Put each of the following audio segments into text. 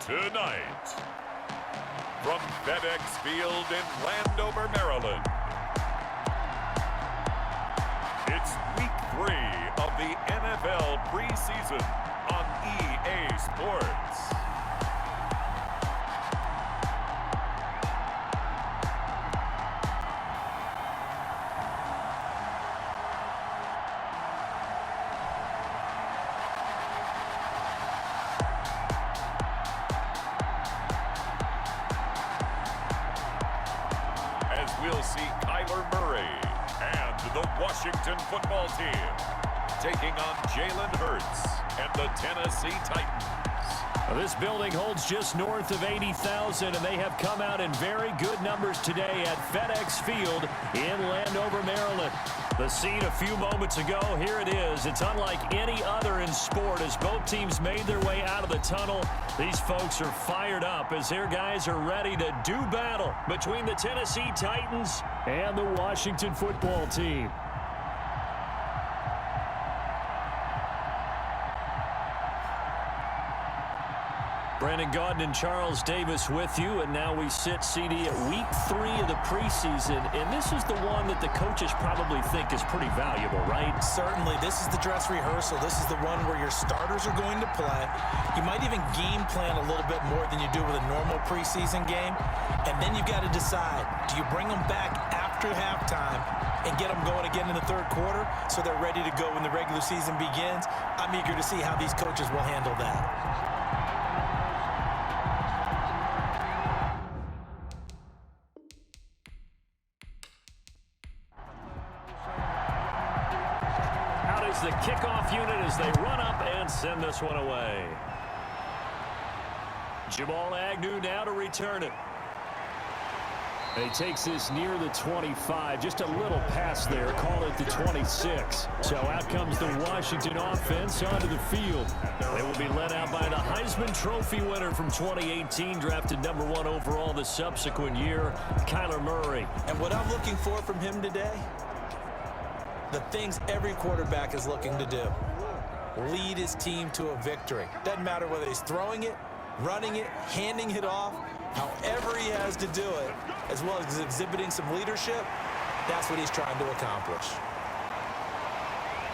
Tonight, from FedEx Field in Landover, Maryland, it's Week 3 of the NFL preseason on EA Sports. We'll see Kyler Murray and the Washington football team taking on Jalen Hurts and the Tennessee Titans. This building holds just north of 80,000, and they have come out in very good numbers today at FedEx Field in Landover, Maryland. The scene a few moments ago, here it is. It's unlike any other in sport as both teams made their way out of the tunnel. These folks are fired up as their guys are ready to do battle between the Tennessee Titans and the Washington football team. Brandon Gaudin and Charles Davis with you, and now we sit, CD, at Week 3 of the preseason, and this is the one that the coaches probably think is pretty valuable, right? Certainly. This is the dress rehearsal. This is the one where your starters are going to play. You might even game plan a little bit more than you do with a normal preseason game, and then you've got to decide, do you bring them back after halftime and get them going again in the third quarter so they're ready to go when the regular season begins? I'm eager to see how these coaches will handle that. The kickoff unit as they run up and send this one away. Jamal Agnew now to return it. And he takes this near the 25, just a little pass there, call it the 26. So out comes the Washington offense onto the field. They will be led out by the Heisman Trophy winner from 2018, drafted #1 overall the subsequent year, Kyler Murray. And what I'm looking for from him today, the things every quarterback is looking to do. Lead his team to a victory. Doesn't matter whether he's throwing it, running it, handing it off, however he has to do it, as well as exhibiting some leadership, that's what he's trying to accomplish.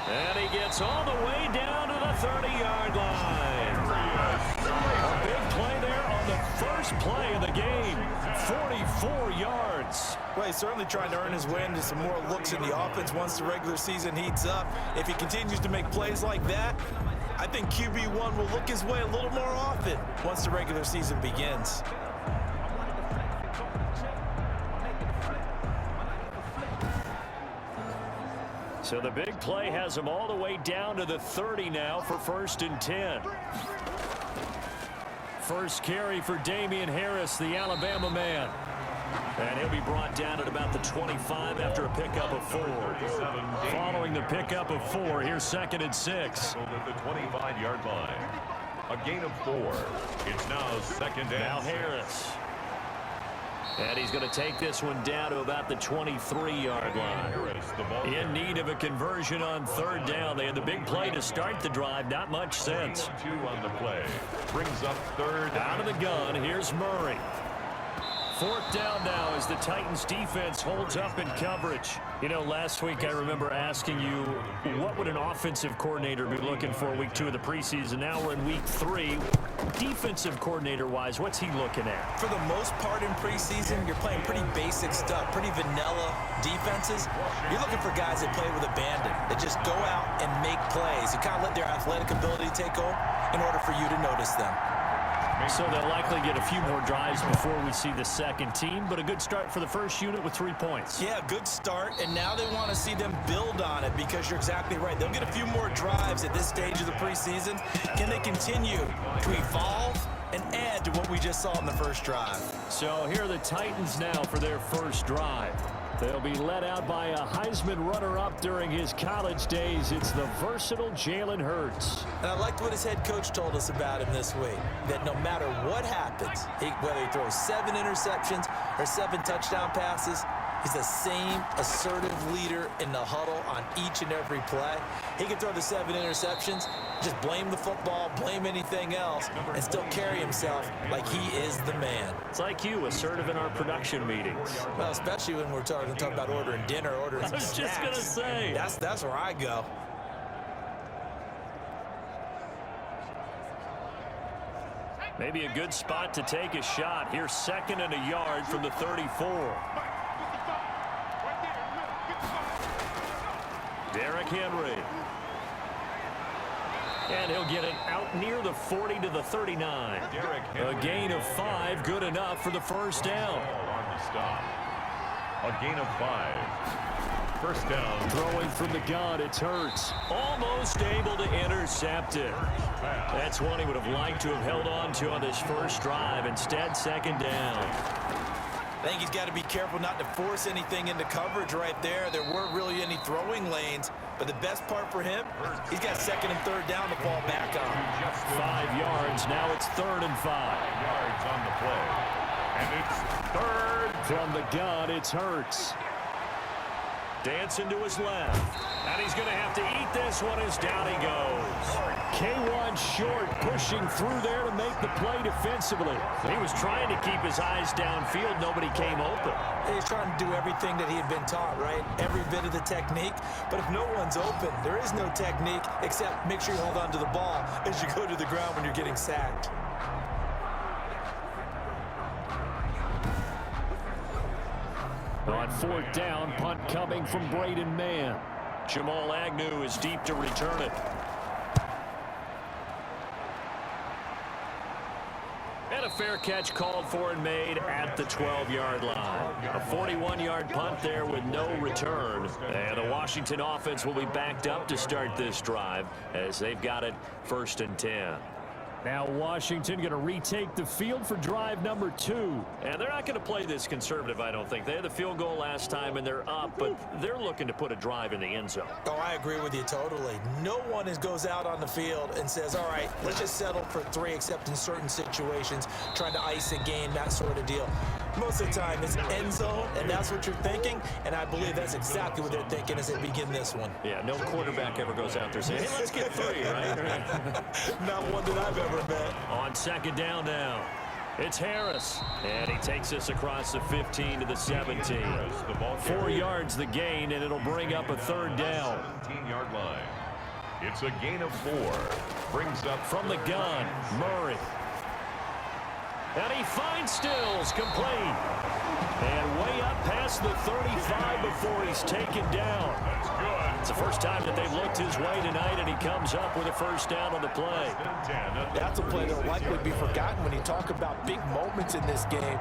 And he gets all the way down to the 30-yard line. A big play there on the first play of the game. 44 yards. Well, he's certainly trying to earn his way into some more looks in the offense once the regular season heats up. If he continues to make plays like that, I think QB1 will look his way a little more often once the regular season begins. So the big play has him all the way down to the 30 now for 1st and 10. First carry for Damien Harris, the Alabama man. And he'll be brought down at about the 25 after a pickup of 4. Following the pickup of 4, here's 2nd and 6. At the 25-yard line. A gain of 4. It's now 2nd and 6. Now Harris. And he's going to take this one down to about the 23-yard line. In need of a conversion on 3rd down. They had the big play to start the drive. Not much sense. 2 on the play. Brings up 3rd. Out of the gun, here's Murray. 4th down now as the Titans defense holds up in coverage. You know, last week I remember asking you, what would an offensive coordinator be looking for week 2 of the preseason? Now we're in week 3. Defensive coordinator-wise, what's he looking at? For the most part in preseason, you're playing pretty basic stuff, pretty vanilla defenses. You're looking for guys that play with abandon, that just go out and make plays. You kind of let their athletic ability take over in order for you to notice them. So they'll likely get a few more drives before we see the second team, but a good start for the first unit with 3 points. Yeah, good start, and now they want to see them build on it because you're exactly right. They'll get a few more drives at this stage of the preseason. Can they continue to evolve and add to what we just saw in the first drive? So here are the Titans now for their first drive. They'll be led out by a Heisman runner-up during his college days. It's the versatile Jalen Hurts. And I liked what his head coach told us about him this week, that no matter what happens, whether he throws 7 interceptions or 7 touchdown passes, he's the same assertive leader in the huddle on each and every play. He can throw the 7 interceptions, Just blame the football, blame anything else, and still carry himself like he is the man. It's like you, assertive in our production meetings. Well, especially when we're talking about ordering dinner, ordering some snacks. I was just going to say. That's where I go. Maybe a good spot to take a shot. Here's 2nd and a yard from the 34. Derrick Henry. And he'll get it out near the 40 to the 39. A gain of 5, good enough for the first down. On the stop. A gain of 5. First down. Throwing from the gun, it's Hurts. Almost able to intercept it. That's one he would have liked to have held on to on this first drive. Instead, 2nd down. I think he's got to be careful not to force anything into coverage right there. There weren't really any throwing lanes. But the best part for him, he's got 2nd and 3rd down to fall back on. 5 yards. Now it's 3rd and 5. 5 yards on the play. And it's 3rd. From the gun, it's Hurts. Dancing to his left. And he's going to have to eat this one as down he goes. K1 short, pushing through there to make the play defensively. He was trying to keep his eyes downfield. Nobody came open. He's trying to do everything that he had been taught, right? Every bit of the technique. But if no one's open, there is no technique except make sure you hold on to the ball as you go to the ground when you're getting sacked. On 4th down, punt coming from Braden Mann. Jamal Agnew is deep to return it. And a fair catch called for and made at the 12-yard line. A 41-yard punt there with no return. And the Washington offense will be backed up to start this drive as they've got it 1st and 10. Now Washington going to retake the field for drive number 2. And they're not going to play this conservative, I don't think. They had the field goal last time, and they're up, but they're looking to put a drive in the end zone. Oh, I agree with you totally. No one goes out on the field and says, all right, let's just settle for 3, except in certain situations, trying to ice a game, that sort of deal. Most of the time, it's end zone, and that's what you're thinking, and I believe that's exactly what they're thinking as they begin this one. Yeah, no quarterback ever goes out there saying, hey, let's get 3, right? Not one that I've ever met. On 2nd down now, it's Harris, and he takes us across the 15 to the 17. 4 yards the gain, and it'll bring up a 3rd down. 17-yard line. It's a gain of 4. Brings up from the gun, Murray. And he finds Stills, complete. And way up past the 35 before he's taken down. That's good. It's the first time that they've looked his way tonight, and he comes up with a first down on the play. That's a play that will likely be forgotten when you talk about big moments in this game.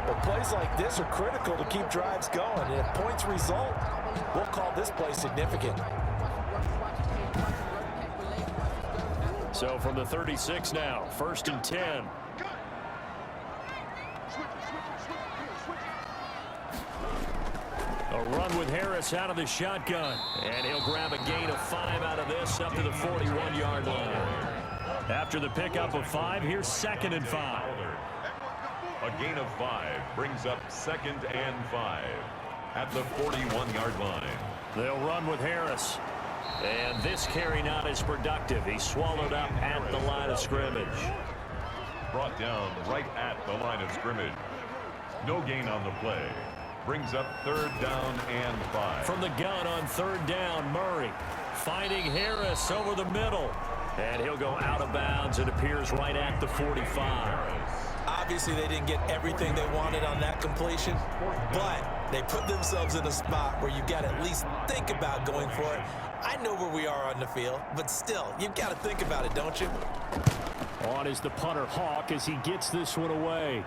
But plays like this are critical to keep drives going. And if points result, we'll call this play significant. So from the 36 now, 1st and 10. A run with Harris out of the shotgun. And he'll grab a gain of 5 out of this up to the 41-yard line. After the pickup of 5, here's 2nd and 5. A gain of 5 brings up 2nd and 5 at the 41-yard line. They'll run with Harris. And this carry not as productive. He's swallowed up at the line of scrimmage. Brought down right at the line of scrimmage. No gain on the play. Brings up 3rd down and 5. From the gun on 3rd down, Murray finding Harris over the middle. And he'll go out of bounds. It appears right at the 45. Obviously, they didn't get everything they wanted on that completion, but they put themselves in a spot where you got to at least think about going for it. I know where we are on the field, but still, you've got to think about it, don't you? On is the punter, Hawk, as he gets this one away.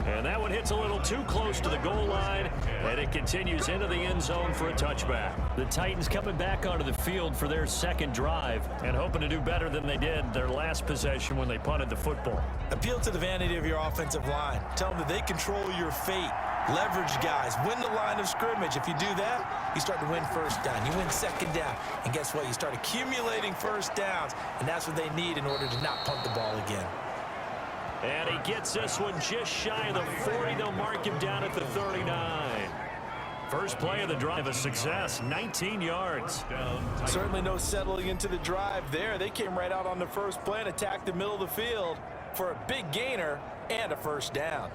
And that one hits a little too close to the goal line, and it continues into the end zone for a touchback. The Titans coming back onto the field for their 2nd drive and hoping to do better than they did their last possession when they punted the football. Appeal to the vanity of your offensive line. Tell them that they control your fate. Leverage guys. Win the line of scrimmage. If you do that, you start to win 1st down. You win 2nd down. And guess what? You start accumulating 1st downs, and that's what they need in order to not punt the ball again. And he gets this one just shy of the 40. They'll mark him down at the 39. First play of the drive, a success, 19 yards. Certainly no settling into the drive there. They came right out on the first play and attacked the middle of the field for a big gainer and a first down.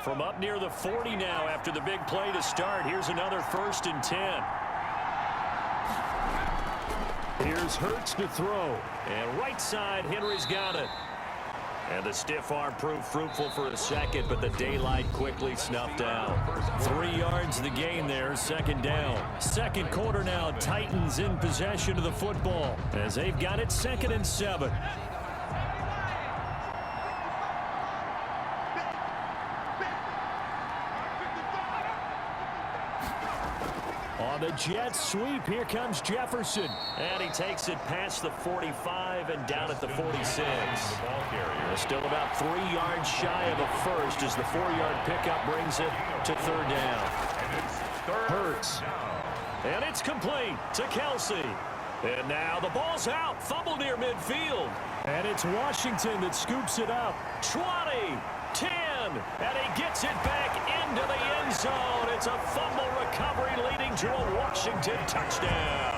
From up near the 40 now after the big play to start. Here's another 1st and 10. Here's Hurts to throw. And right side, Henry's got it. And the stiff arm proved fruitful for a second, but the daylight quickly snuffed out. 3 yards the gain there, 2nd down. Second quarter now, Titans in possession of the football as they've got it 2nd and 7. On the jet sweep, here comes Jefferson. And he takes it past the 45 and down at the 46. They're still about 3 yards shy of a first as the 4-yard pickup brings it to 3rd down. Hurts. And it's complete to Kelsey. And now the ball's out. Fumble near midfield. And it's Washington that scoops it up. 20, 10, and he gets it back into the end zone. It's a fumble recovery leading to a Washington touchdown.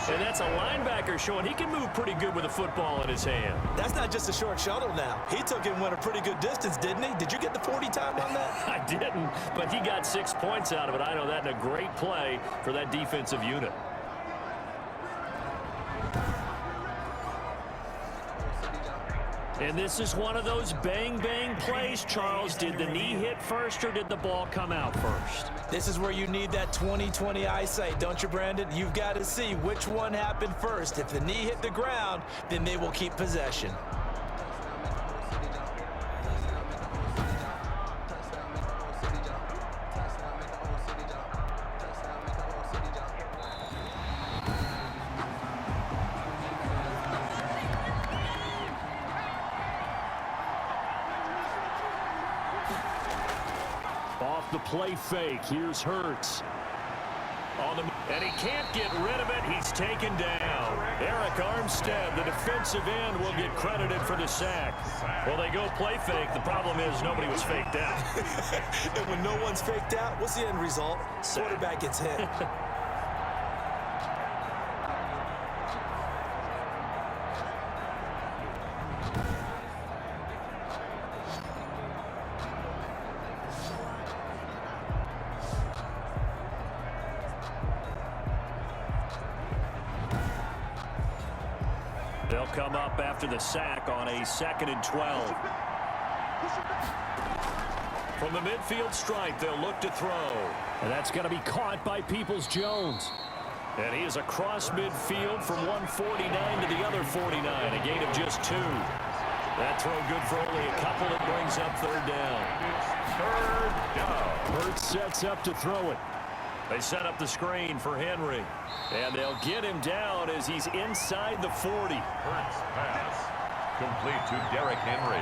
And that's a linebacker showing he can move pretty good with a football in his hand. That's not just a short shuttle now. He took it and went a pretty good distance, didn't he? Did you get the 40 time on that? I didn't, but he got 6 points out of it. I know that in a great play for that defensive unit. And this is one of those bang-bang plays, Charles. Did the knee hit first or did the ball come out first? This is where you need that 20/20 eyesight, don't you, Brandon? You've got to see which one happened first. If the knee hit the ground, then they will keep possession. Off the play fake, here's Hurts. And he can't get rid of it. He's taken down. Eric Armstead, the defensive end, will get credited for the sack. Well, they go play fake. The problem is nobody was faked out. And when no one's faked out, what's the end result? Quarterback gets hit. They'll come up after the sack on a 2nd and 12. From the midfield stripe, they'll look to throw. And that's going to be caught by Peoples-Jones. And he is across midfield from one 49 to the other 49, a gain of just 2. That throw good for only a couple. It brings up 3rd down. Third down. Hurts sets up to throw it. They set up the screen for Henry. And they'll get him down as he's inside the 40. Hurts pass. Complete to Derrick Henry.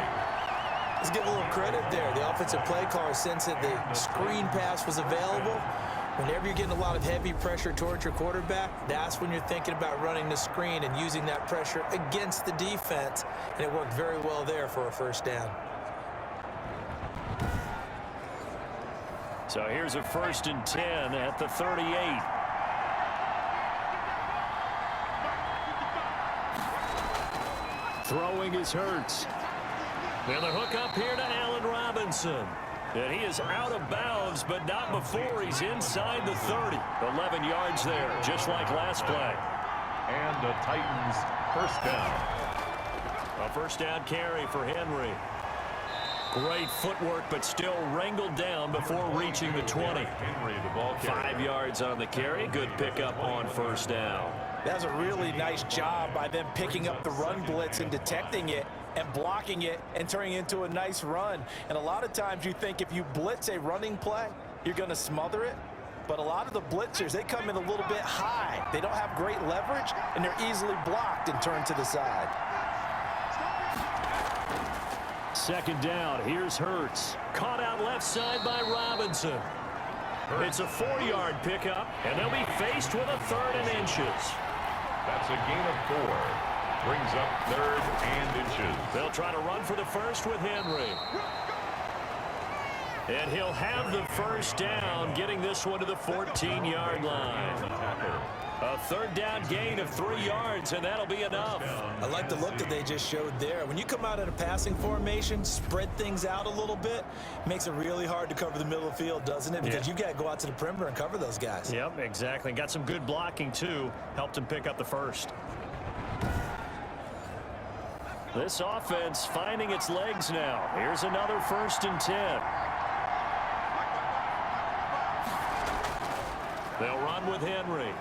Let's give a little credit there. The offensive play caller sensed that the screen pass was available. Whenever you're getting a lot of heavy pressure towards your quarterback, that's when you're thinking about running the screen and using that pressure against the defense. And it worked very well there for a first down. So here's a 1st and 10 at the 38. Throwing is Hurts. And the hook up here to Allen Robinson. And he is out of bounds, but not before he's inside the 30. 11 yards there, just like last play. And the Titans first down. A first down carry for Henry. Great footwork, but still wrangled down before reaching the 20. Henry, the ball carrier. 5 yards on the carry. Good pickup on first down. That was a really nice job by them picking up the run blitz and detecting it and blocking it and turning it into a nice run. And a lot of times you think if you blitz a running play, you're going to smother it. But a lot of the blitzers, they come in a little bit high. They don't have great leverage, and they're easily blocked and turned to the side. 2nd down. Here's Hurts. Caught out left side by Robinson. It's a 4-yard pickup, and they'll be faced with a 3rd and inches. That's a gain of 4. Brings up 3rd and inches. They'll try to run for the first with Henry. And he'll have the first down, getting this one to the 14-yard line. A 3rd down gain of 3 yards, and that'll be enough. I like the look that they just showed there. When you come out in a passing formation, spread things out a little bit, makes it really hard to cover the middle of the field, doesn't it? Because you've got to go out to the perimeter and cover those guys. Yep, exactly. Got some good blocking, too. Helped him pick up the first. This offense finding its legs now. Here's another 1st and 10. They'll run with Henry.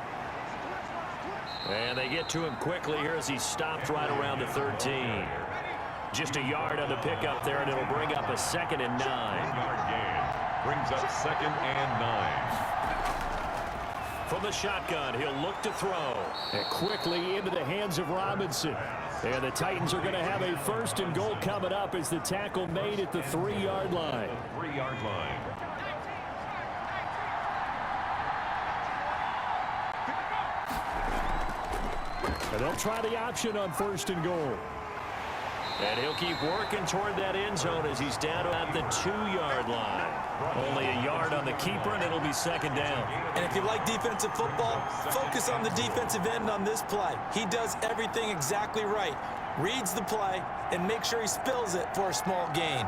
And they get to him quickly here as he stopped right around the 13. Just a yard on the pickup there, and it'll bring up a 2nd and 9. 9-yard gain. Brings up 2nd and 9. From the shotgun, he'll look to throw. And quickly into the hands of Robinson. And the Titans are going to have a 1st and goal coming up as the tackle made at the 3-yard line. 3-yard line. And they'll try the option on 1st and goal. And he'll keep working toward that end zone as he's down at the 2-yard line. Only a yard on the keeper, and it'll be 2nd down. And if you like defensive football, focus on the defensive end on this play. He does everything exactly right. Reads the play and make sure he spills it for a small gain.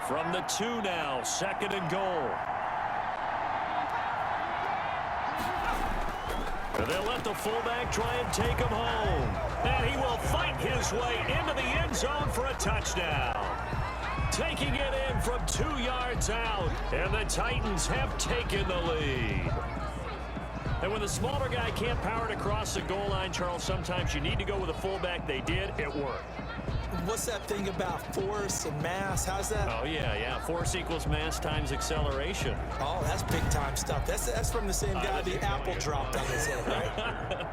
From the 2 now, 2nd and goal. And they'll let the fullback try and take him home. And he will fight his way into the end zone for a touchdown. Taking it in from 2 yards out. And the Titans have taken the lead. And when the smaller guy can't power it across the goal line, Charles, sometimes you need to go with a fullback. They did. It worked. What's that thing about force and mass? How's that? Oh, yeah. Force equals mass times acceleration. Oh, that's big-time stuff. That's from the same guy the apple dropped on his head, right?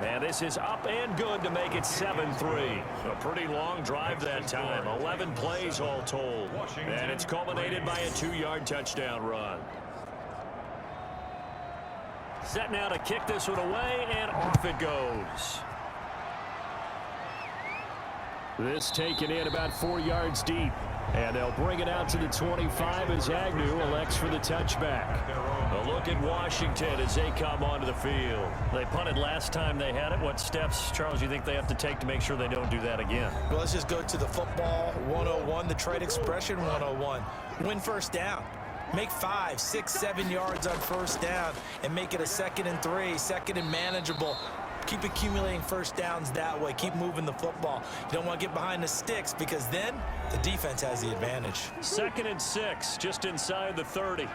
And this is up and good to make it 7-3. A pretty long drive that time. 11 plays all told. And it's culminated by a 2-yard touchdown run. Set now to kick this one away, and off it goes. This taken in about 4 yards deep. And they'll bring it out to the 25 as Agnew elects for the touchback. A look at Washington as they come onto the field. They punted last time they had it. What steps, Charles, you think they have to take to make sure they don't do that again? Well, let's just go to the football 101, the trade expression 101. Win 1st down. Make 5, 6, 7 yards on 1st down and make it a 2nd and 3, 2nd and manageable. Keep accumulating 1st downs that way. Keep moving the football. You don't want to get behind the sticks because then the defense has the advantage. 2nd and 6, just inside the 30.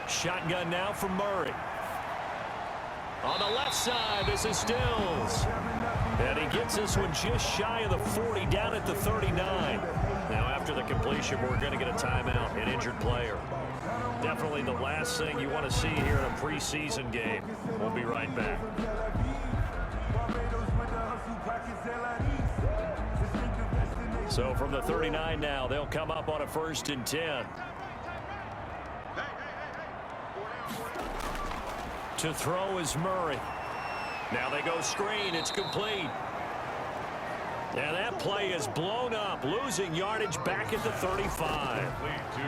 Shotgun now from Murray. On the left side, this is Stills. And he gets this one just shy of the 40, down at the 39. Now, after the completion, we're going to get a timeout, an injured player. Definitely the last thing you want to see here in a preseason game. We'll be right back. So from the 39 now, they'll come up on a 1st and 10. To throw is Murray. Now they go screen. It's complete. And that play is blown up, losing yardage back at the 35.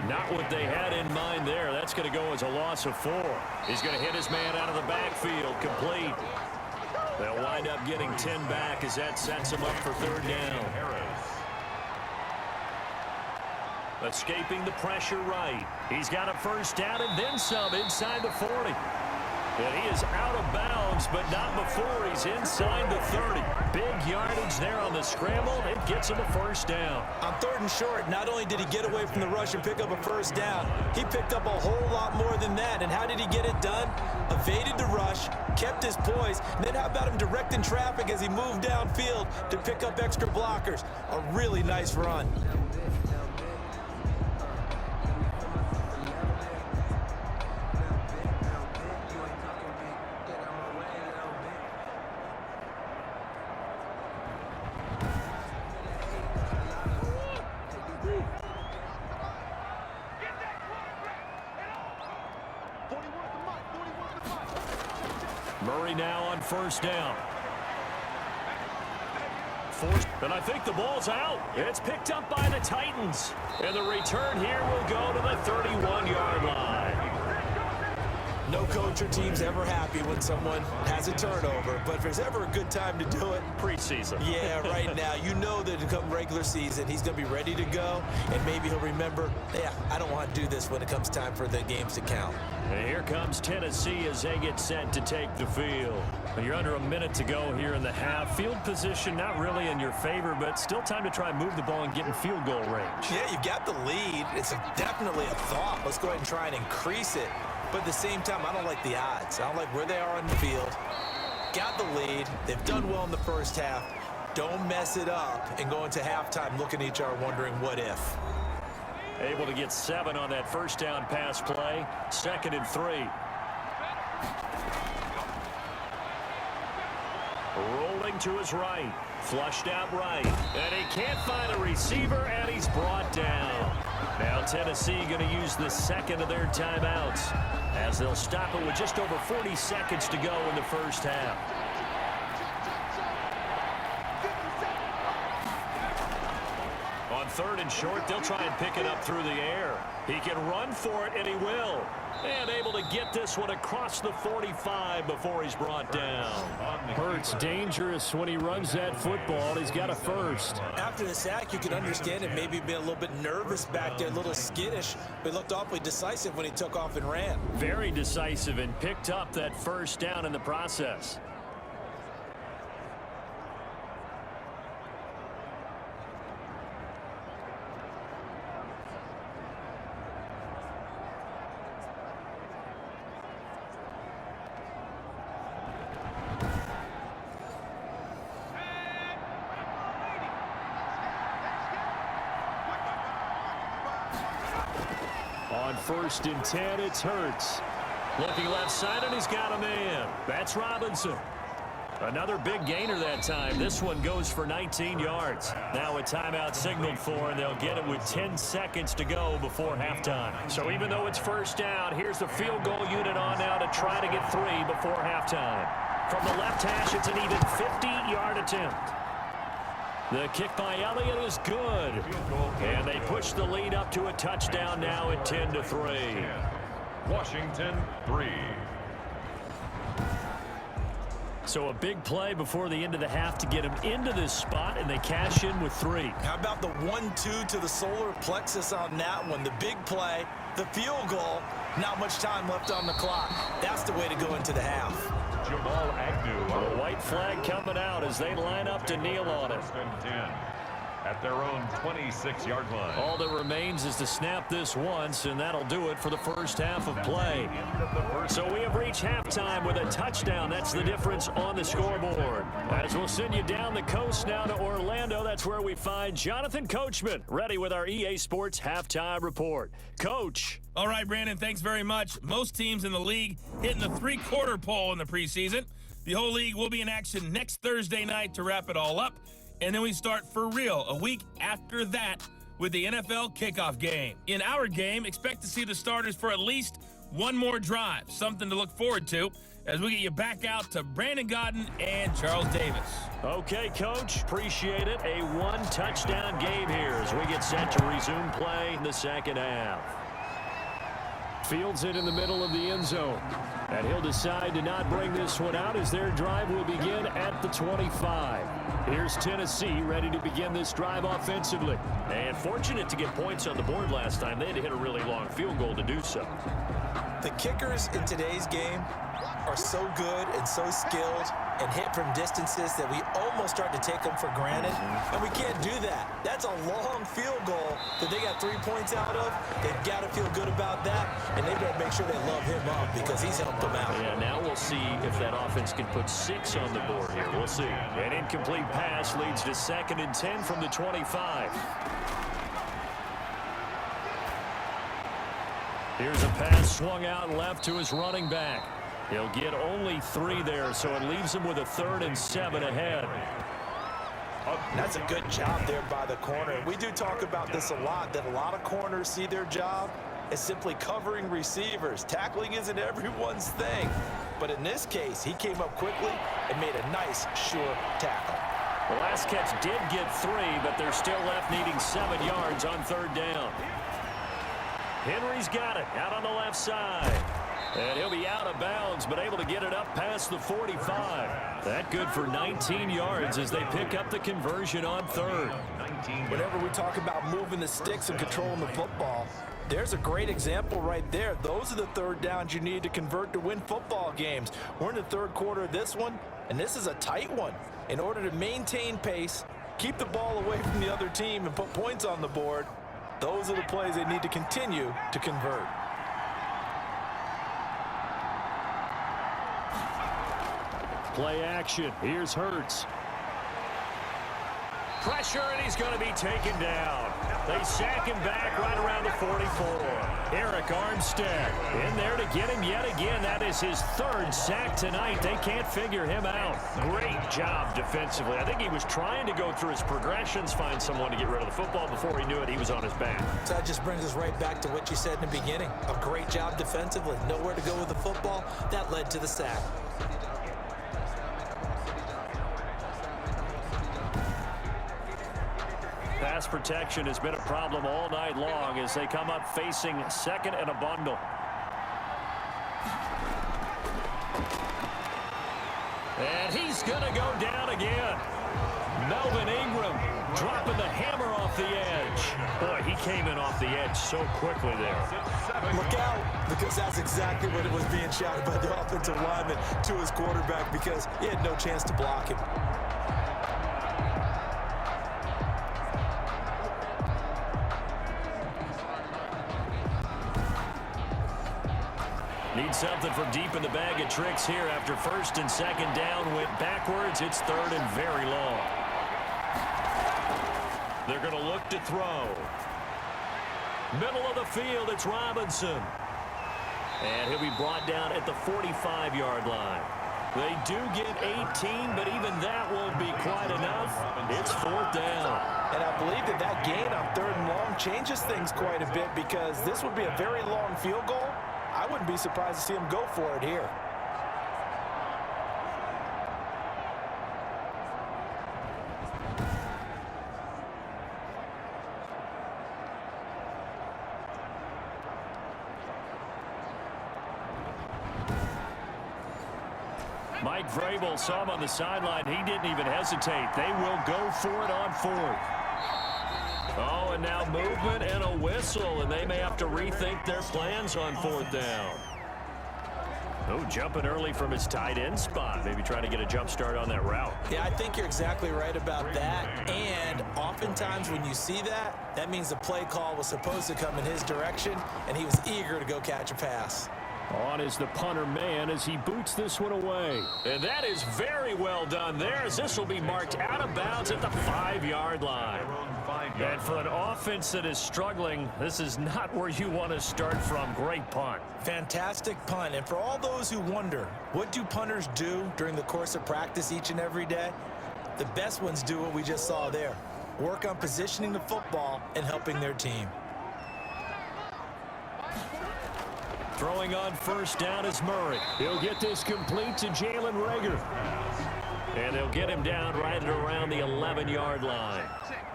Not what they had in mind there. That's going to go as a loss of 4. He's going to hit his man out of the backfield, complete. They'll wind up getting 10 back as that sets him up for 3rd down. Escaping the pressure right. He's got a 1st down and then some inside the 40. And he is out of bounds, but not before he's inside the 30. Big yardage there on the scramble. It gets him a 1st down. On 3rd and short, not only did he get away from the rush and pick up a 1st down, he picked up a whole lot more than that. And how did he get it done? Evaded the rush, kept his poise, and then how about him directing traffic as he moved downfield to pick up extra blockers? A really nice run. Murray now on first down. And I think the ball's out. It's picked up by the Titans. And the return here will go to the 31-yard line. No coach or team's ever happy when someone has a turnover, but if there's ever a good time to do it, Preseason. Yeah, right now. You know that come regular season, he's going to be ready to go, and maybe he'll remember, yeah, I don't want to do this when it comes time for the games to count. And here comes Tennessee as they get set to take the field. You're under a minute to go here in the half. Field position not really in your favor, but still time to try and move the ball and get in field goal range. Yeah, you've got the lead. It's definitely a thought. Let's go ahead and try and increase it. But at the same time, I don't like the odds. I don't like where they are on the field. Got the lead. They've done well in the first half. Don't mess it up and go into halftime looking at each other wondering what if. Able to get 7 on that first down pass play. 2nd and 3. Rolling to his right. Flushed out right. And he can't find a receiver, and he's brought down. Now Tennessee going to use the second of their timeouts as they'll stop it with just over 40 seconds to go in the first half. On 3rd and short, they'll try and pick it up through the air. He can run for it, and he will. And able to get this one across the 45 before he's brought down. Hurts dangerous when he runs that football. He's got a first. After the sack, you can understand it. Maybe been a little bit nervous back there, a little skittish, but looked awfully decisive when he took off and ran. Very decisive and picked up that first down in the process. On 1st and 10, it's Hurts. Looking left side, and he's got a man. That's Robinson. Another big gainer that time. This one goes for 19 yards. Now a timeout signaled for, and they'll get it with 10 seconds to go before halftime. So even though it's first down, here's the field goal unit on now to try to get 3 before halftime. From the left hash, it's an even 50-yard attempt. The kick by Elliott is good. And they push the lead up to a touchdown now at 10-3. Washington 3. So a big play before the end of the half to get him into this spot, and they cash in with 3. How about the 1-2 to the solar plexus on that one? The big play, the field goal, not much time left on the clock. That's the way to go into the half. Jamal Agnew. A white flag coming out as they line up to kneel on it. 10 at their own 26-yard line. All that remains is to snap this once, and that'll do it for the first half of play. So we have reached halftime with a touchdown. That's the difference on the scoreboard. As we'll send you down the coast now to Orlando, that's where we find Jonathan Coachman, ready with our EA Sports Halftime Report. Coach. All right, Brandon, thanks very much. Most teams in the league hitting the three-quarter pole in the preseason. The whole league will be in action next Thursday night to wrap it all up. And then we start for real a week after that with the NFL kickoff game. In our game, expect to see the starters for at least one more drive, something to look forward to as we get you back out to Brandon Godden and Charles Davis. Okay, Coach, appreciate it. A one-touchdown game here as we get set to resume play in the second half. Fields it in the middle of the end zone. And he'll decide to not bring this one out as their drive will begin at the 25. Here's Tennessee ready to begin this drive offensively. And fortunate to get points on the board last time. They had to hit a really long field goal to do so. The kickers in today's game are so good and so skilled and hit from distances that we almost start to take them for granted. And we can't do that. That's a long field goal that they got 3 points out of. They've got to feel good about that, and they better make sure they love him up because he's helped them out. Yeah, now we'll see if that offense can put 6 on the board here. We'll see. An incomplete pass leads to 2nd and 10 from the 25. Here's a pass swung out left to his running back. He'll get only 3 there, so it leaves him with a 3rd and 7 ahead. That's a good job there by the corner. We do talk about this a lot, that a lot of corners see their job as simply covering receivers. Tackling isn't everyone's thing. But in this case, he came up quickly and made a nice, sure tackle. The last catch did get 3, but they're still left needing 7 yards on 3rd down. Henry's got it out on the left side. And he'll be out of bounds, but able to get it up past the 45. That good for 19 yards as they pick up the conversion on 3rd. Whenever we talk about moving the sticks and controlling the football, there's a great example right there. Those are the 3rd downs you need to convert to win football games. We're in the 3rd quarter of this one, and this is a tight one. In order to maintain pace, keep the ball away from the other team, and put points on the board, those are the plays they need to continue to convert. Play action. Here's Hurts. Pressure, and he's going to be taken down. They sack him back right around the 44. Eric Armstead in there to get him yet again. That is his 3rd sack tonight. They can't figure him out. Great job defensively. I think he was trying to go through his progressions, find someone to get rid of the football. Before he knew it, he was on his back. So that just brings us right back to what you said in the beginning. A great job defensively. Nowhere to go with the football. That led to the sack. Pass protection has been a problem all night long as they come up facing 2nd and a bundle. And he's going to go down again. Melvin Ingram dropping the hammer off the edge. Boy, he came in off the edge so quickly there. Look out, because that's exactly what it was being shouted by the offensive lineman to his quarterback, because he had no chance to block him. Need something from deep in the bag of tricks here after 1st and 2nd down went backwards. It's 3rd and very long. They're going to look to throw. Middle of the field, it's Robinson. And he'll be brought down at the 45-yard line. They do get 18, but even that won't be quite enough. It's 4th down. And I believe that gain on 3rd and long changes things quite a bit, because this would be a very long field goal. I wouldn't be surprised to see him go for it here. Mike Vrabel saw him on the sideline. He didn't even hesitate. They will go for it on 4th. Oh, and now movement and a whistle, and they may have to rethink their plans on 4th down. Oh, jumping early from his tight end spot. Maybe trying to get a jump start on that route. Yeah, I think you're exactly right about that. And oftentimes when you see that, that means the play call was supposed to come in his direction, and he was eager to go catch a pass. On is the punter man as he boots this one away. And that is very well done there, as this will be marked out of bounds at the 5-yard line. And for an offense that is struggling, this is not where you want to start from. Great punt. Fantastic punt. And for all those who wonder, what do punters do during the course of practice each and every day? The best ones do what we just saw there. Work on positioning the football and helping their team. Throwing on 1st down is Murray. He'll get this complete to Jalen Reagor. And they'll get him down right at around the 11-yard line.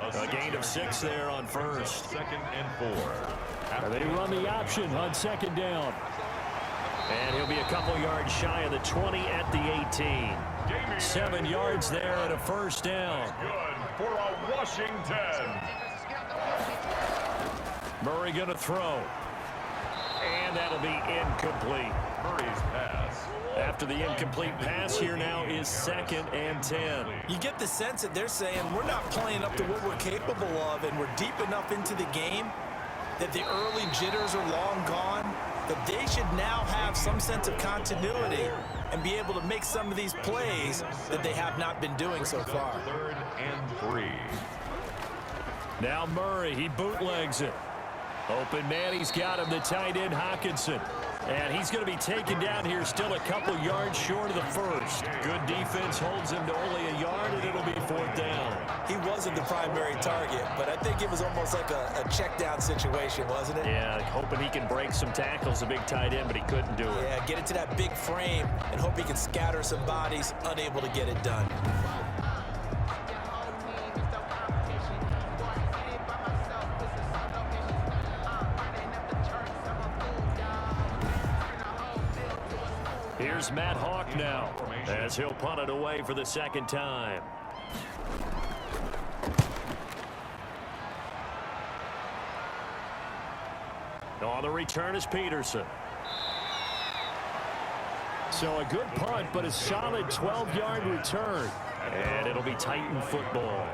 A gain of 6 there on 1st. 2nd and 4. And they run the option on 2nd down. And he'll be a couple yards shy of the 20 at the 18. 7 yards there and a 1st down. Good for a Washington. Murray going to throw. And that'll be incomplete. Murray's pass. After the incomplete pass, here now is 2nd and 10. You get the sense that they're saying we're not playing up to what we're capable of, and we're deep enough into the game that the early jitters are long gone, that they should now have some sense of continuity and be able to make some of these plays that they have not been doing so far. 3rd and 3. Now Murray, he bootlegs it. Open man, he's got him, the tight end Hawkinson. And he's going to be taken down here still a couple yards short of the first. Good defense holds him to only a yard, and it'll be 4th down. He wasn't the primary target, but I think it was almost like a check down situation, wasn't it? Yeah, hoping he can break some tackles, a big tight end, but he couldn't do it. Yeah, get into that big frame and hope he can scatter some bodies, unable to get it done. Here's Matt Hawk now, as he'll punt it away for the 2nd time. On the return is Peterson. So a good punt, but a solid 12-yard return. And it'll be Titan football.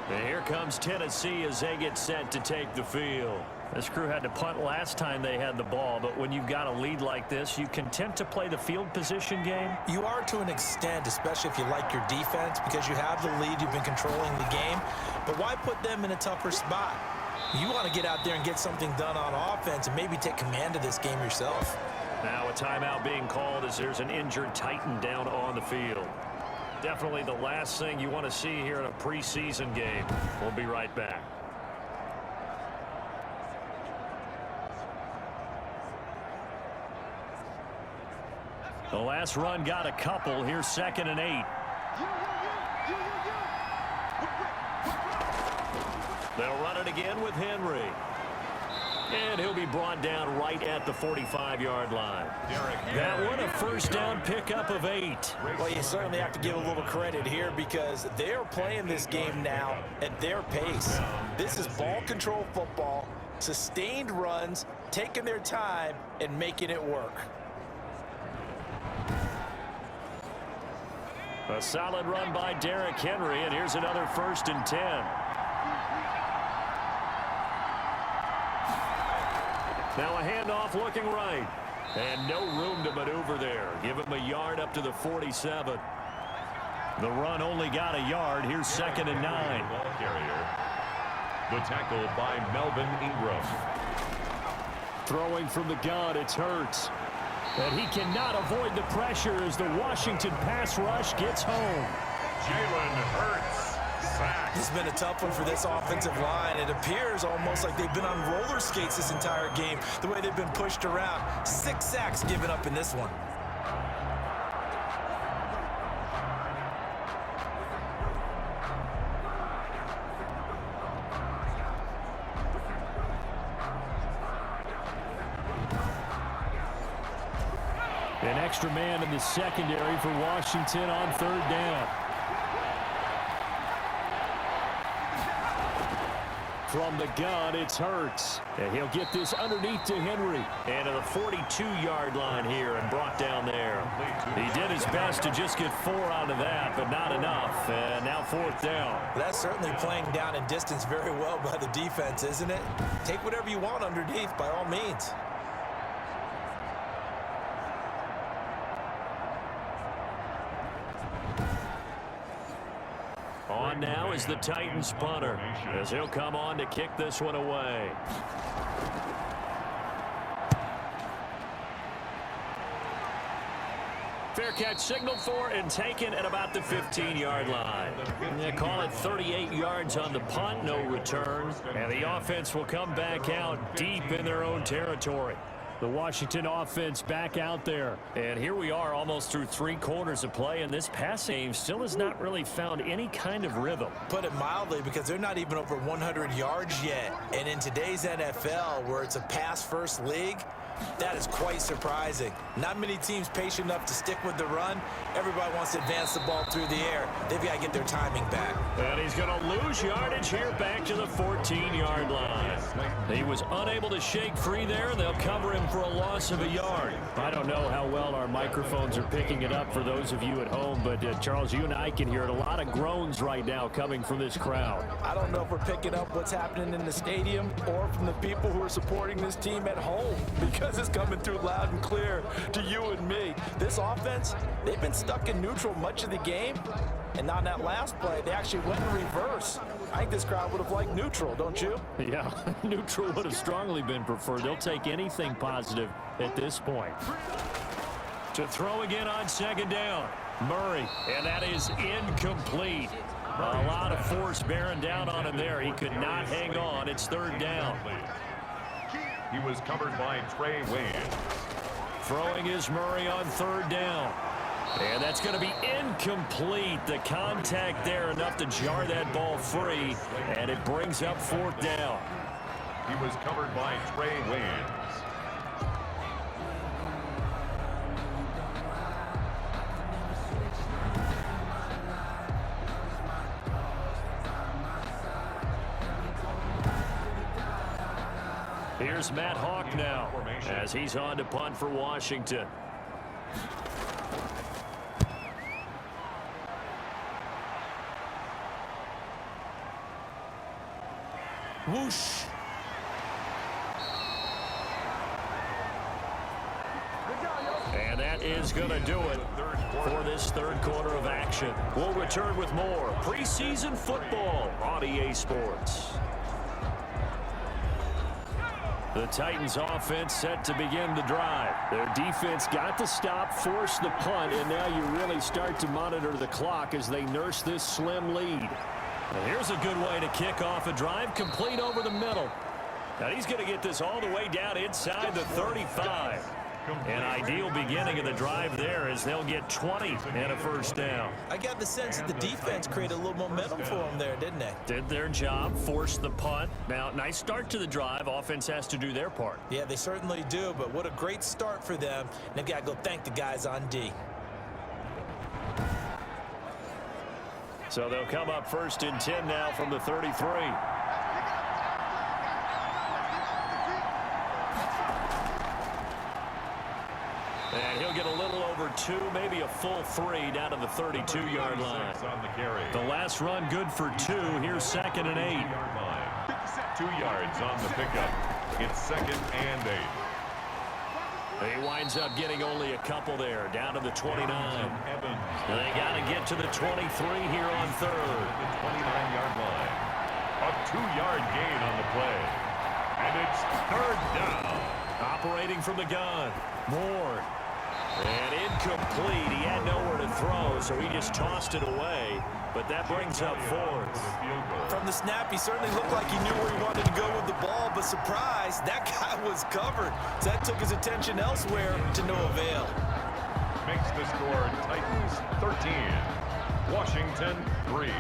And here comes Tennessee as they get set to take the field. This crew had to punt last time they had the ball, but when you've got a lead like this, you content to play the field position game? You are to an extent, especially if you like your defense, because you have the lead, you've been controlling the game. But why put them in a tougher spot? You want to get out there and get something done on offense and maybe take command of this game yourself. Now a timeout being called as there's an injured Titan down on the field. Definitely the last thing you want to see here in a preseason game. We'll be right back. The last run got a couple. Here's 2nd and 8. They'll run it again with Henry. And he'll be brought down right at the 45-yard line. That one a 1st down pickup of 8. Well, you certainly have to give a little credit here because they're playing this game now at their pace. This is ball control football, sustained runs, taking their time, and making it work. A solid run by Derrick Henry, and here's another 1st and 10. Now a handoff looking right. And no room to maneuver there. Give him a yard up to the 47. The run only got a yard. Here's 2nd and 9. Ball carrier. The tackle by Melvin Ingram. Throwing from the gun, it's Hurts. And he cannot avoid the pressure as the Washington pass rush gets home. Jalen Hurts. Sack. This has been a tough one for this offensive line. It appears almost like they've been on roller skates this entire game, the way they've been pushed around. 6 sacks given up in this one. An extra man in the secondary for Washington on 3rd down. From the gun, it's Hurts. And he'll get this underneath to Henry. And to the 42-yard line here and brought down there. He did his best to just get 4 out of that, but not enough. And now 4th down. That's certainly playing down in distance very well by the defense, isn't it? Take whatever you want underneath, by all means. On now is the Titans punter, as he'll come on to kick this one away. Fair catch signaled for and taken at about the 15-yard line. They call it 38 yards on the punt, no return. And the offense will come back out deep in their own territory. The Washington offense back out there. And here we are almost through 3 quarters of play, and this passing game still has not really found any kind of rhythm. Put it mildly, because they're not even over 100 yards yet. And in today's NFL, where it's a pass-first league, that is quite surprising. Not many teams patient enough to stick with the run. Everybody wants to advance the ball through the air. They've got to get their timing back. And he's going to lose yardage here back to the 14-yard line. He was unable to shake free there, and they'll cover him for a loss of a yard. I don't know how well our microphones are picking it up for those of you at home, but Charles, you and I can hear it. A lot of groans right now coming from this crowd. I don't know if we're picking up what's happening in the stadium or from the people who are supporting this team at home, because it's coming through loud and clear to you and me. This offense, they've been stuck in neutral much of the game, And on that last play, they actually went in reverse. I think this crowd would have liked neutral, don't you? Yeah, neutral would have strongly been preferred. They'll take anything positive at this point. To throw again on second down, Murray, and that is incomplete. A lot of force bearing down on him there. He could not hang on. It's third down. He was covered by Trey Wayne. Throwing is Murray on third down. And that's going to be incomplete. The contact there enough to jar that ball free, and it brings up fourth down. He was covered by Trey Wayne. Here's Matt Hawk now as he's on to punt for Washington. Whoosh. And that is going to do it for this third quarter of action. We'll return with more preseason football on EA Sports. The Titans offense set to begin the drive. Their defense got the stop, forced the punt, and now you really start to monitor the clock as they nurse this slim lead. And here's a good way to kick off a drive, complete over the middle. Now he's going to get this all the way down inside the 35. An ideal beginning of the drive there as they'll get 20 and a first down. I got the sense that the defense created a little momentum for them there, didn't they? Did their job, forced the punt. Now, nice start to the drive. Offense has to do their part. Yeah, they certainly do, but what a great start for them. They've got to go thank the guys on D. So they'll come up first and 10 now from the 33. And he'll get a little over 2, maybe a full 3 down to the 32-yard line. The last run good for 2. Here's second and 8. 2 yards on the pickup. It's second and 8. He winds up getting only a couple there, down to the 29. They got to get to the 23 here on third. The 29-yard line. A 2-yard gain on the play. And it's third down. Operating from the gun. Moore. And incomplete. He had nowhere to throw, so he just tossed it away. But that brings up fourth. From the snap, he certainly looked like he knew where he wanted to go with the ball, but surprise, that guy was covered. So that took his attention elsewhere to no avail. Makes the score Titans 13, Washington 3.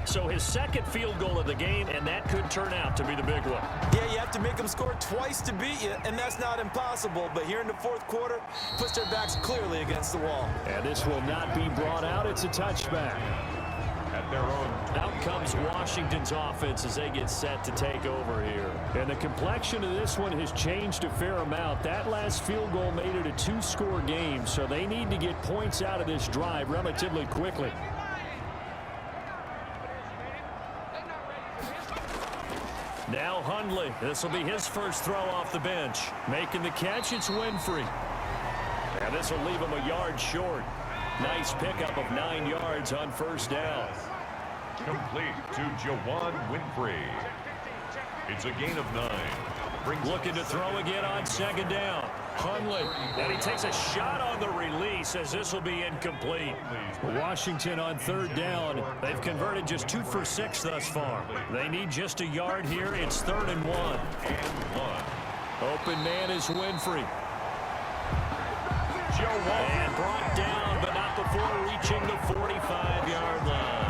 So his second field goal of the game, and that could turn out to be the big one. Yeah, you have to make them score twice to beat you, and that's not impossible. But here in the fourth quarter, puts their backs clearly against the wall. And this will not be brought out. It's a touchback. At their own. Out comes Washington's offense as they get set to take over here. And the complexion of this one has changed a fair amount. That last field goal made it a 2-score game, so they need to get points out of this drive relatively quickly. Now Hundley. This will be his first throw off the bench. Making the catch, it's Winfrey. And this will leave him a yard short. Nice pickup of 9 yards on first down. Complete to Jawan Winfrey. It's a gain of 9. Looking to throw again on second down. Hundley, and he takes a shot on the release as this will be incomplete. Washington on third down. They've converted just 2 for 6 thus far. They need just a yard here. It's 3rd and 1. Open man is Winfrey. And brought down, but not before reaching the 45-yard line.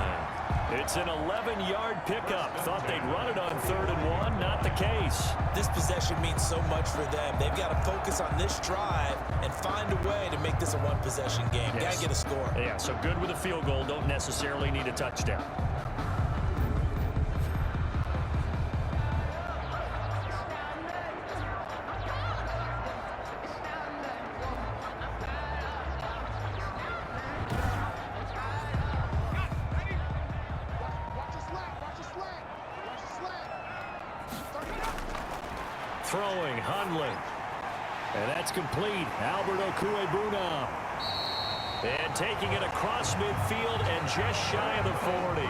It's an 11-yard pickup. Thought they'd run it on 3rd and 1. Not the case. This possession means so much for them. They've got to focus on this drive and find a way to make this a one-possession game. Yes. Got to get a score. Yeah, so good with a field goal. Don't necessarily need a touchdown. Throwing, Hundley. And that's complete. Albert Okwuegbunam. And taking it across midfield and just shy of the 40.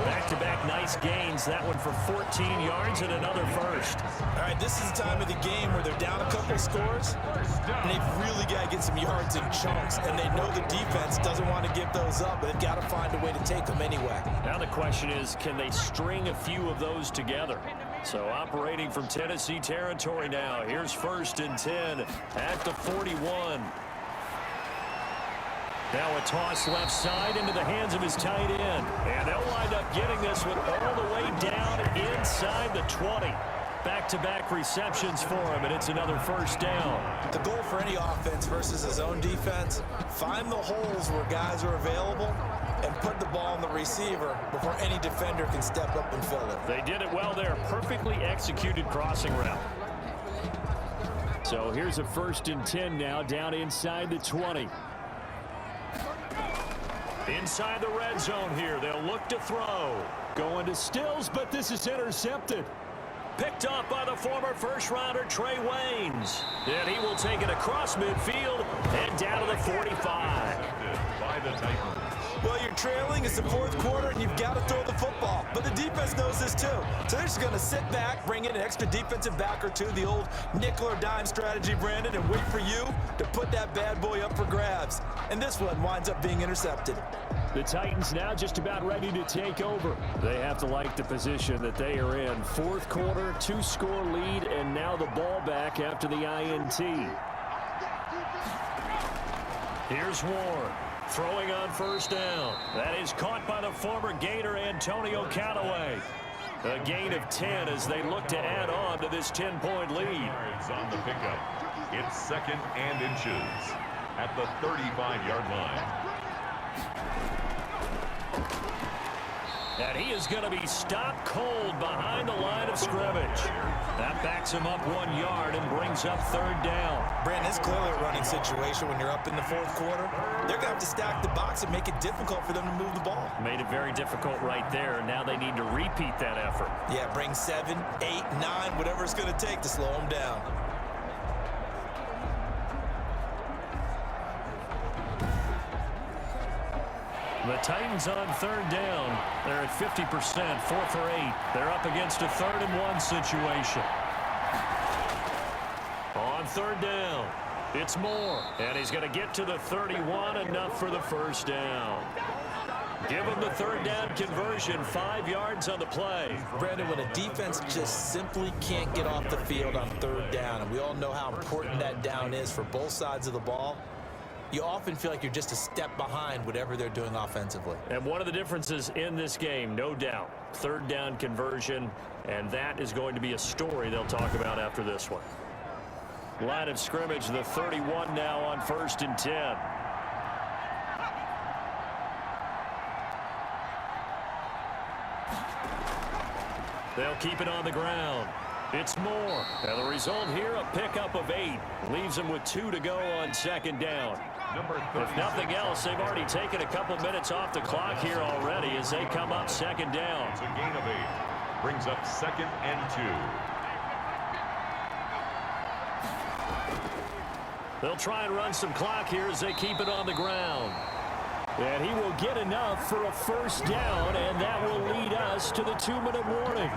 Back-to-back nice gains. That one for 14 yards and another first. All right, this is the time of the game where they're down a couple scores, and they've really got to get some yards in chunks, and they know the defense doesn't want to give those up, but they've got to find a way to take them anyway. Now the question is, can they string a few of those together? So operating from Tennessee territory now. Here's 1st and 10 at the 41. Now a toss left side into the hands of his tight end. And they'll wind up getting this one all the way down inside the 20. Back-to-back receptions for him, and it's another first down. The goal for any offense versus his own defense, find the holes where guys are available and put the ball on the receiver before any defender can step up and fill it. They did it well there. Perfectly executed crossing route. So here's a 1st and 10 now down inside the 20. Inside the red zone here. They'll look to throw. Going to Stills, but this is intercepted. Picked up by the former first-rounder Trey Waynes. And he will take it across midfield and down to the 45. By the Titans. Well, you're trailing. It's the 4th quarter, and you've got to throw the football. But the defense knows this, too. So they're just going to sit back, bring in an extra defensive back or two, the old nickel or dime strategy, Brandon, and wait for you to put that bad boy up for grabs. And this one winds up being intercepted. The Titans now just about ready to take over. They have to like the position that they are in. 4th quarter, 2-score lead, and now the ball back after the INT. Here's Warren. Throwing on 1st down. That is caught by the former Gator Antonio Callaway. A gain of 10 as they look to add on to this 10-point lead. Yards on the pickup. It's 2nd and inches at the 35-yard line. And he is going to be stopped cold behind the line of scrimmage. That backs him up 1 yard and brings up 3rd down. Brandon, it's clearly a running situation when you're up in the 4th quarter. They're going to have to stack the box and make it difficult for them to move the ball. Made it very difficult right there. Now they need to repeat that effort. Yeah, bring 7, 8, 9, whatever it's going to take to slow them down. The Titans on 3rd down. They're at 50%, 4 for 8. They're up against a 3rd and 1 situation. On 3rd down, it's Moore. And he's going to get to the 31, enough for the first down. Give him the 3rd down conversion, 5 yards on the play. Brandon, when a defense just simply can't get off the field on 3rd down, and we all know how important that down is for both sides of the ball, you often feel like you're just a step behind whatever they're doing offensively. And one of the differences in this game, no doubt, 3rd down conversion, and that is going to be a story they'll talk about after this one. Line of scrimmage, the 31 now on 1st and 10. They'll keep it on the ground. It's Moore. And the result here, a pickup of 8. Leaves them with 2 to go on 2nd down. If nothing else, they've already taken a couple minutes off the clock here already as they come up 2nd down. It's a gain of 8. Brings up 2nd and 2. They'll try and run some clock here as they keep it on the ground. And he will get enough for a first down, and that will lead us to the 2-minute warning.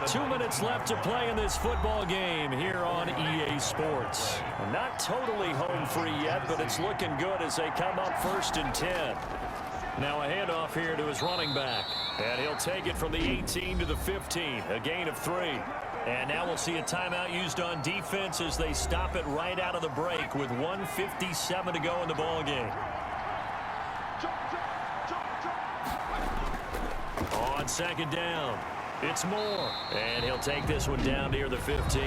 2 minutes left to play in this football game here on EA Sports. Not totally home free yet, but it's looking good as they come up 1st and 10. Now a handoff here to his running back. And he'll take it from the 18 to the 15, a gain of 3. And now we'll see a timeout used on defense as they stop it right out of the break with 1:57 to go in the ball game. On 2nd down, it's Moore. And he'll take this one down near the 15.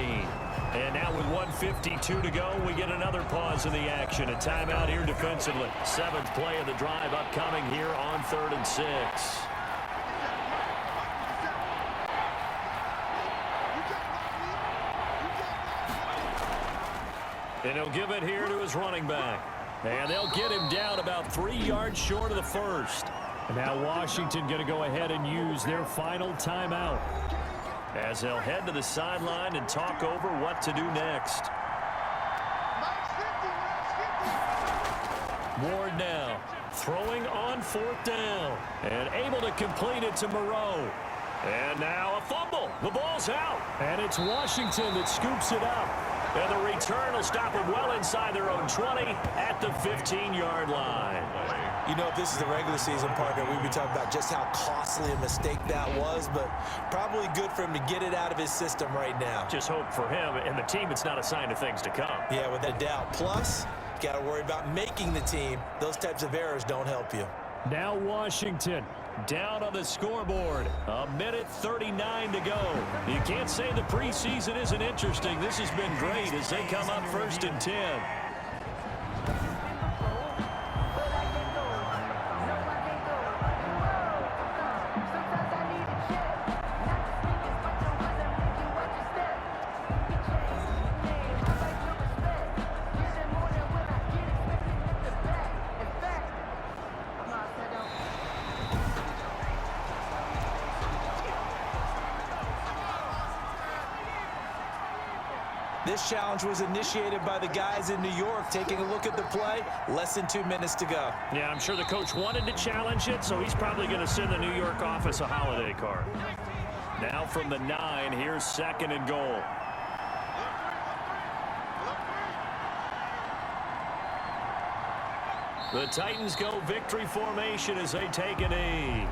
And now with 1:52 to go, we get another pause in the action. A timeout here defensively. 7th play of the drive upcoming here on 3rd and 6. And he'll give it here to his running back. And they'll get him down about 3 yards short of the first. And now Washington going to go ahead and use their final timeout as they'll head to the sideline and talk over what to do next. Ward now throwing on 4th down and able to complete it to Moreau. And now a fumble. The ball's out. And it's Washington that scoops it up. And the return will stop them well inside their own 20 at the 15-yard line. You know, if this is the regular season, partner, we'd be talking about just how costly a mistake that was, but probably good for him to get it out of his system right now. Just hope for him and the team it's not a sign of things to come. Yeah, without a doubt. Plus, got to worry about making the team. Those types of errors don't help you. Now Washington down on the scoreboard. 1:39 to go. You can't say the preseason isn't interesting. This has been great as they come up 1st and 10. This challenge was initiated by the guys in New York. Taking a look at the play, less than 2 minutes to go. Yeah, I'm sure the coach wanted to challenge it, so he's probably going to send the New York office a holiday card. Now from the 9, here's 2nd and goal. The Titans go victory formation as they take a knee.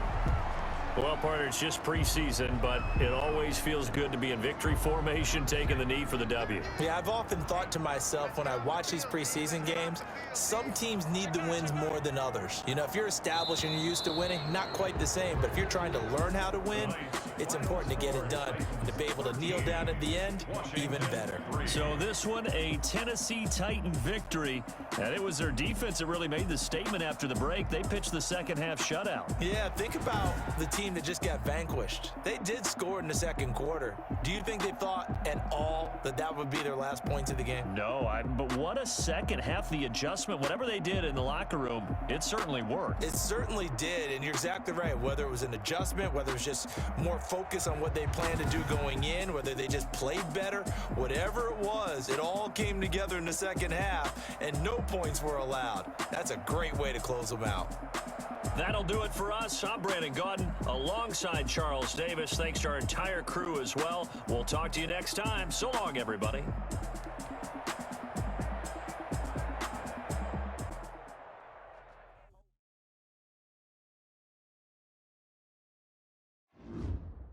Well, partner, it's just preseason, but it always feels good to be in victory formation, taking the knee for the W. Yeah, I've often thought to myself when I watch these preseason games, some teams need the wins more than others. You know, if you're established and you're used to winning, not quite the same, but if you're trying to learn how to win, it's important to get it done. And to be able to kneel down at the end, even better. So this one, a Tennessee Titan victory, and it was their defense that really made the statement after the break. They pitched the second half shutout. Yeah, think about the team that just got vanquished. They did score in the second quarter. Do you think they thought at all that that would be their last points of the game? No, but what a second half. The adjustment, whatever they did in the locker room, it certainly worked. It certainly did, and you're exactly right. Whether it was an adjustment, whether it was just more focus on what they planned to do going in, whether they just played better, whatever it was, it all came together in the second half, and no points were allowed. That's a great way to close them out. That'll do it for us. I'm Brandon Gaudin alongside Charles Davis. Thanks to our entire crew as well. We'll talk to you next time. So long, everybody.